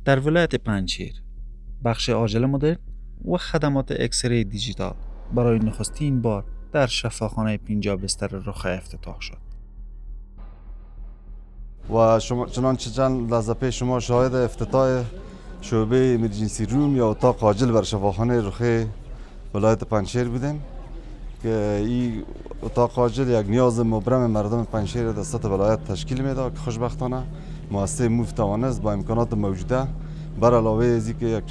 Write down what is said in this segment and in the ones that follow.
در ولایت پنجشیر بخش عاجل مدرن و خدمات اکسره دیجیتال برای نخستین بار در شفاخانه 50 بستر رخ افتتاح شد. و چنانچه چند لحظه پیش شما شاهد افتتاح شعبه امرجنسی روم یا اتاق عاجل بر شفاخانه رخ ولایت پنجشیر بودیم که این اتاق عاجل یک نیاز مبرم مردم پنجشیر در سطح ولایت تشکیل میده که خوشبختانه مؤسسه موف توانست با امکانات موجوده بر علاوه از اینکه یک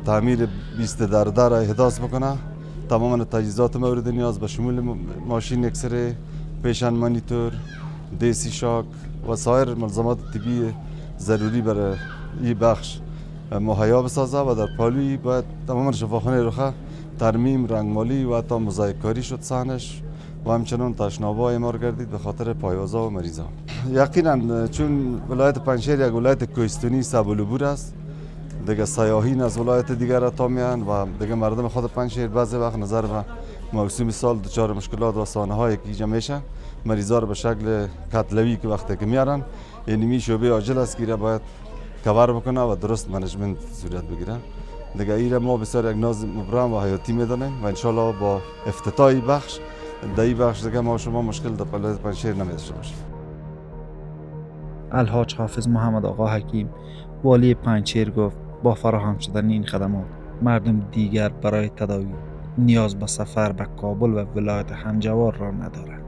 تعمیر 20 در احداث بکنه، تمام تجهیزات مورد نیاز به شمول ماشین اکسره، پیشن مانیتور، دیسی شاک و سایر ملزمات طبی ضروری برای این بخش مهیا بسازه و در پالوی باید تمام شفاخانه رخ ترمیم، رنگمالی و حتی موزاییک کاری شد صحنش و همچنان تشنابا اعمار گردید به خاطر پایوازا و مریضا. یقینا چون ولایت پنجشیر یک ولایت کوهستانی سبولبور است، دیگه سیاحین از ولایت دیگر تا میان و دیگه مردم خود پنجشیر بعضی وقت نظر به موسم سال دچار مشکلات و سانحه‌ای که اینجا میشه، مریضا رو به شکل کتلوی که وقتی که میارن، یعنی می شعبه عاجل است که باید کاور بکنه و درست منیجمنت صورت بگیره. دیگه ایره ما بسیار یک ناز مبرم و حیاتی میدانیم و انشالله با افتتاحی بخش در این بخش دیگه ما شما مشکل در ولایت پنجشیر نمیداشته باشیم. الحاج حافظ محمد آقا حکیم والی پنجشیر گفت با فراهم شدن این خدمات مردم دیگر برای تداوی نیاز به سفر به کابل و ولایت همجوار را ندارند.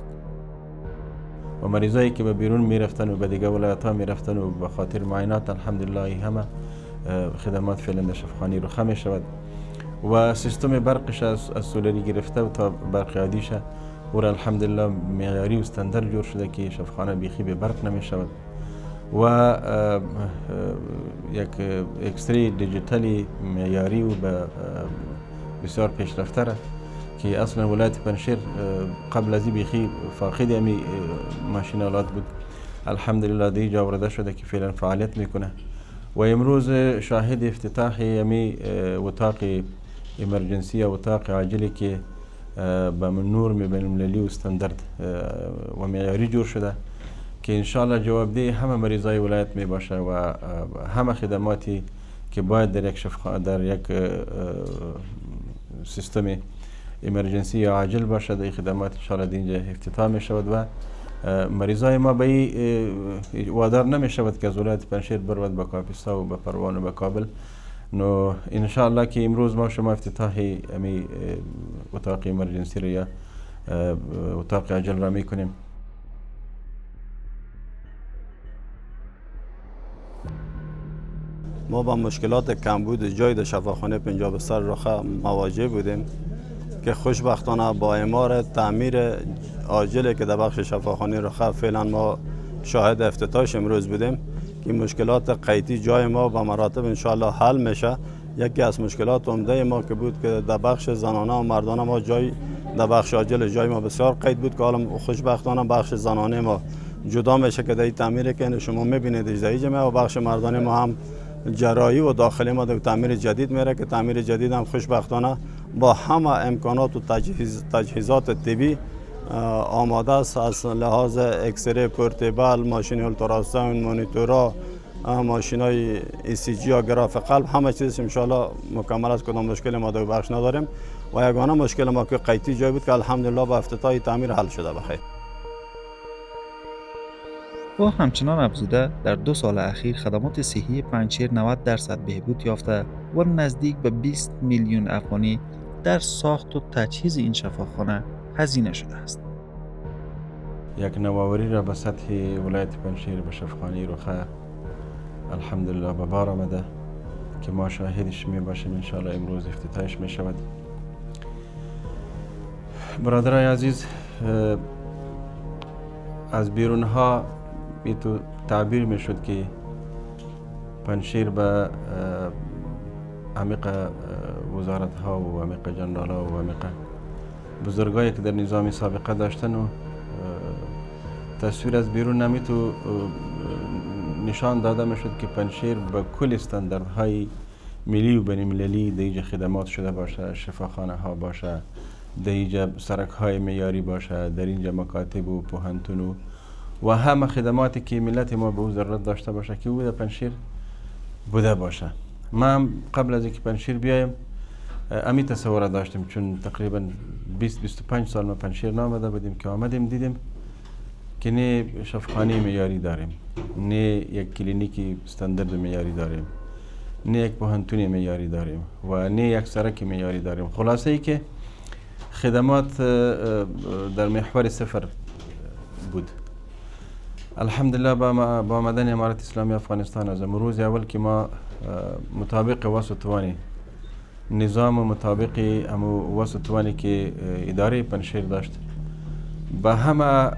و مریضایی که به بیرون میرفتن و به دیگه ولایت ها میرفتن و به خاطر معاینات الحمدلله همه خدمات فعلا در شفاخانه رخ می شود و سیستم برقش از سولری گرفته و تا برق عادیشه و الحمدلله معیاری و استاندارد جور شده که شفاخانه بیخی به برق نمی شود و یک اکسری دیجیتالی معیاری و بسیار پیشرفته را که اصلا ولایت پنجشیر قبل از این بیخی فاقد امی ماشین آلات بود، الحمدلله دیگه آورده شده که فعلا فعالیت میکنه و امروز شاهد افتتاح امی اتاق امرجنسی و اتاق عاجلی که به نورم بین المللی و استاندارد و معیاری جور شده که انشالله جوابده همه مریضای ولایت می باشه و همه خدماتی که باید در یک سیستم امرجنسی یا عاجل باشه، در خدمات انشالله اینجا افتتاح می شود و مریضای ما به این وادار نمی شود که از ولایت پنجشیر برود به کاپیستا و به پروان و به کابل. نو انشالله که امروز ما شما افتتاح امی اتاق امرجنسی رو یا اتاق عاجل را می کنیم. ما با مشکلات کمبود جای در شفاخانه 50 بستر رخ مواجه بودیم که خوشبختانه با اعمار تعمیر عاجلی که در بخش شفاخانه رخ فعلا ما شاهد افتتاحش امروز بودیم که مشکلات قیدی جای ما به مراتب انشالله حل میشه. یکی از مشکلات عمده ما که بود که در بخش زنانه و مردانه ما جای در بخش عاجل جای ما بسیار قید بود که حالا خوشبختانه بخش زنانه ما جدا میشه که در این تعمیر که شما میبینید اجزایی و بخش مردانه ما هم جراحی و داخلی ما در تعمیر جدید میره که تعمیر جدید هم خوشبختانه با همه امکانات و تجهیزات طبی آماده است، از لحاظ اکسره پورتیبل، ماشین اولتراساوند، مانیتورها، ماشینای ECG یا گراف قلب، همه چیز انشالله مکمل است. کدام مشکل ما در بخش نداریم و یگانه مشکل ما که قیدی جای بود که الحمدلله با افتتاح تعمیر حل شده بخیر. و همچنان افزوده در 2 سال اخیر خدمات صحی پنجشیر 90% بهبود یافته و نزدیک به 20 میلیون افغانی در ساخت و تجهیز این شفاخانه هزینه شده است. یک نوآوری را به سطح ولایت پنجشیر به شفاخانه رخ الحمدلله به بار آمده که ما شاهدش می باشیم. انشاءالله امروز افتتاحش می شود. برادرای عزیز، از بیرون ها تو تعبیر می شد که پنجشیر به عمیق وزارت ها و عمیق جنرال ها و عمیق بزرگایی که در نظام سابقه داشتن و تصویر از بیرون نمی تو نشان داده می شد که پنجشیر به کل استانداردهای ملی و بین المللی در اینجا خدمات شده باشه، شفاخانه ها باشه، در اینجا سرک های معیاری باشه، در اینجا مکاتب و پوهنتون و همه خدماتی که ملت ما به او ضرورت داشته باشه که او در پنجشیر بوده باشه. من قبل از اینکه پنجشیر بیایم امی تصور داشتم، چون تقریبا 20-25 سال ما پنجشیر نامده بودیم که آمدیم دیدیم که نه شفاخانه معیاری داریم، نه یک کلینیکی استاندارد معیاری داریم، نه یک پوهنتون معیاری داریم و نه یک سرک معیاری داریم. خلاصه ای که خدمات در محور صفر بود. الحمدلله با آمدن امارت اسلامی افغانستان از امروز اول که ما مطابق واسطوانی نظام و مطابق امو واسطوانی که اداره پنجشیر داشت با همه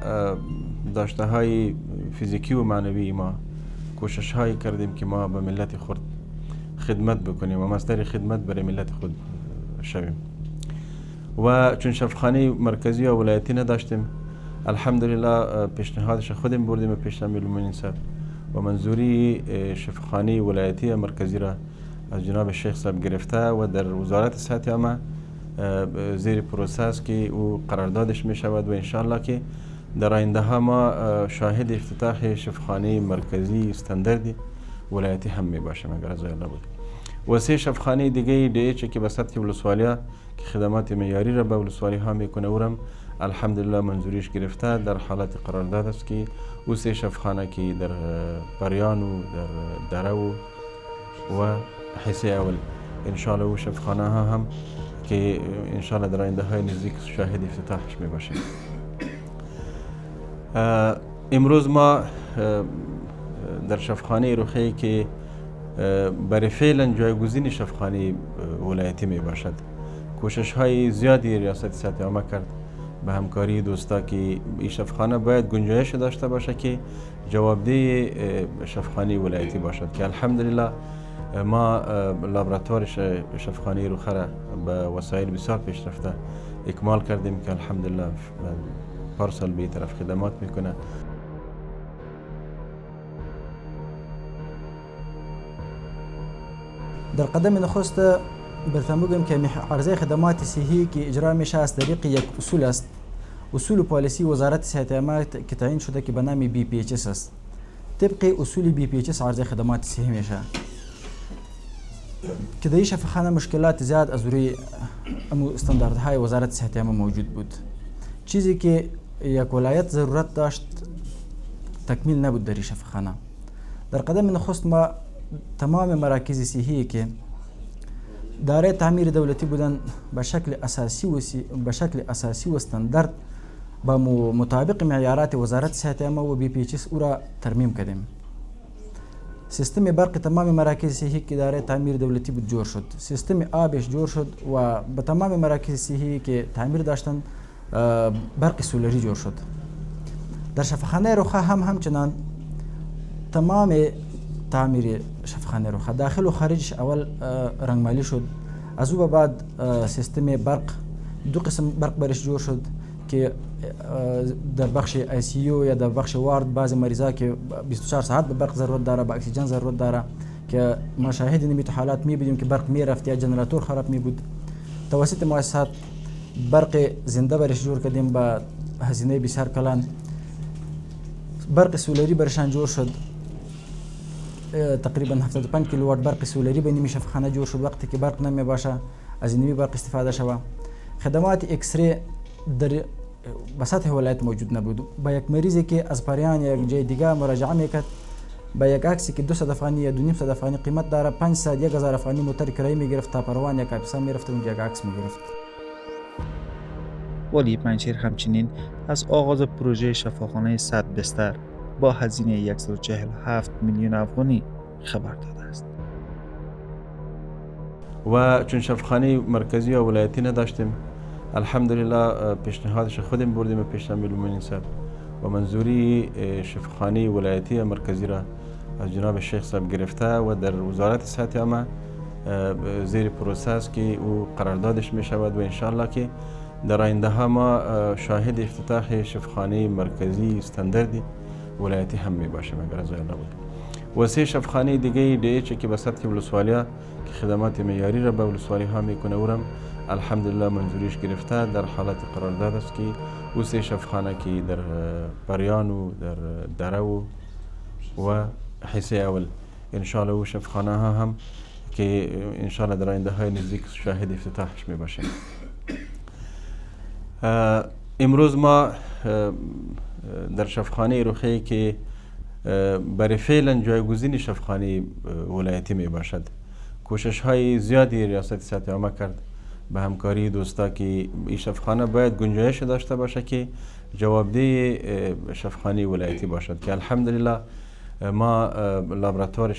داشته های فیزیکی و معنوی ما کوشش هایی کردیم که ما به ملت خود خدمت بکنیم و مصدر خدمت برای ملت خود شویم. و چون شفاخانه مرکزی و ولایتی نداشتیم، الحمدلله پیشنهادش خودم بردیم پیش امیرالمومنین صاحب و منظوری شفاخانه ولایتی مرکزی را از جناب شیخ صاحب گرفته و در وزارت صحت عامه زیر پروسس که او قراردادش می شود و انشاءالله که در آینده ها ما شاهد افتتاح شفاخانه مرکزی استانداردی ولایتی هم می باشیم اگر از الله بود. و 3 شفاخانه دیگه DH که به سطح ولسوالیه که خدمات معیاری را به ولسوالی ها میکنه اورم الحمدلله منظوریش گرفته، در حالت قرارداد است که او 3 شفاخانه که در بریان و در دره و حصه اول انشاءالله او شفاخانه ها هم که انشاءالله در آینده های نزدیک شاهد افتتاحش می باشیم. امروز ما در شفاخانه رخی که برای فعلا جایگزین شفاخانه ولایتی می باشد کوشش های زیادی ریاست صحت عامه کرد به همکاری دوستا که این شفاخانه باید گنجایش داشته باشه که جوابدهی شفاخانه ولایتی باشد که الحمدلله ما لابراتوار شفاخانه رخ را به وسایل بسیار پیشرفته اکمال کردیم که الحمدلله پارسال به طرف خدمات میکنه. در قدم نخست برتم بگم که عرضه خدمات صحی که اجرا میشه از طریق یک اصول است، اصول پالیسی وزارت صحت عامه که تعیین شده که به نام BPHS است. طبق اصول BPHS عرضه خدمات صحی میشه که در این شفاخانه مشکلات زیاد از روی استانداردهای وزارت صحت عامه موجود بود. چیزی که یک ولایت ضرورت داشت تکمیل نبود در این شفاخانه. در قدم نخست ما تمام مراکز صحی که دارای تعمیر دولتی بودن به شکل اساسی و استاندارد با مطابق معیارات وزارت صحت عامه و BPHS او را ترمیم کردیم. سیستم برق تمام مراکز صحی که دارای تعمیر دولتی بود جور شد، سیستم آبش جور شد و به تمام مراکز صحی که تعمیر داشتن برق سولری جور شد. در شفاخانه رخا همچنان تمام تعمیر شفاخانه رخا داخل و خارجش اول رنگمالی شد. از او به بعد سیستم برق 2 قسم برق برش جور شد که در بخش ICU یا در بخش وارد بعض مریضا که 24 ساعت به برق ضرورت داره، به اکسیژن ضرورت داره که ما شاهد نمیتو حالات میبینیم که برق میرفت یا جنراتور خراب میبود. توسط مؤسسات برق زنده برش جور کردیم با هزینه بسیار کلان. برق سولری برشان جور شد، تقریبا 75 کیلووات برق سولری به نیمه شفاخانه جور شد. وقتی که برق نمی باشه از نیمه برق استفاده شود. خدمات اکسری در به سطح ولایت موجود نبود. با یک مریضی که از پریان یا یک جای دیگه مراجعه میکرد با یک عکسی که 200 افغانی یا 2.5 افغانی قیمت داره 500 1000 افغانی موتر کرایه میگرفت تا پروان یا کاپیسا میرفت اونجا یک عکس میگرفت. والی پنجشیر همچنین از آغاز پروژه شفاخانه 100 بستر با هزینه 147 میلیون افغانی خبر داده است. و چون شفاخانه مرکزی و ولایتی نداشتیم، الحمدلله پیشنهادش خودم بردیم پیش امیرالمومنین صاحب و منظوری شفاخانه ولایتی مرکزی را از جناب شیخ صاحب گرفته و در وزارت صحت عامه زیر پروسس که او قراردادش می شود و انشاءالله که در آینده ها ما شاهد افتتاح شفاخانه مرکزی استانداردی ولایتی هم می باشیم اگر از الله بود. و 3 شفاخانه دیگه DH که به سطح ولسوالیه که خدمات معیاری را به ولسوالی ها میکنه اورم الحمدلله منظوریش گرفته، در حالت قرارداد است که او 3 شفاخانه که در بریان و در دره و حصه اول انشالله او شفاخانه ها هم که انشالله در آینده های نزدیک شاهد افتتاحش می باشیم. امروز ما در شفاخانه رخی که برای فعلا جایگزین شفاخانه ولایتی می باشد، کوشش های زیادی ریاست صحت عامه کرد به همکاری دوستا که این شفاخانه باید گنجایش داشته باشه که جوابدهی شفاخانه ولایتی باشد که الحمدلله ما لابراتوار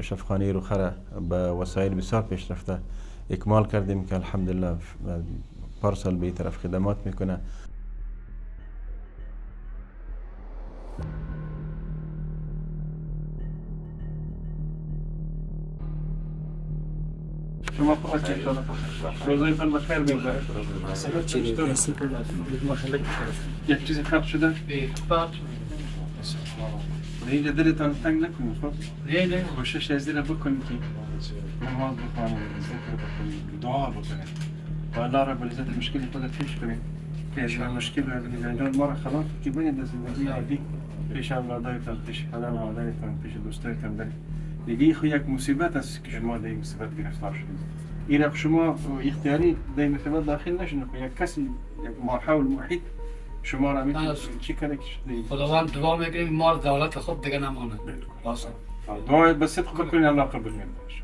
شفاخانه رخ را به وسایل بسیار پیشرفته اکمال کردیم که الحمدلله پارسال به این طرف خدمات میکنه. شما فقط چه شده؟ روزایتان بخیر بگذارید. یک چیزی خراب شده؟ اینجا دلتان تنگ نکنید خب؟ نه کوشش از دل بکنید که نماز بخوانید، ذکر بکنید، دعا بکنید و الله رب العزت مشکلی خودت پیش کنید. پیش مشکل انجام ما را خلاص که بینید از زندگی عادی پیش اولادایتان، پیش پدر و مادرتان، پیش دوستایتان برید. دیگه خو یک مصیبت است که شما در این مصیبت گرفتار شدید. این را شما اختیاری در این مصیبت داخل نشدید. یک کسی یک حول محیط شما را میتونه چی کنه که خداوند دعا میکنیم مال دولت خود دیگه نمانه. دعای به صدق بکنید الله قبول میکنه.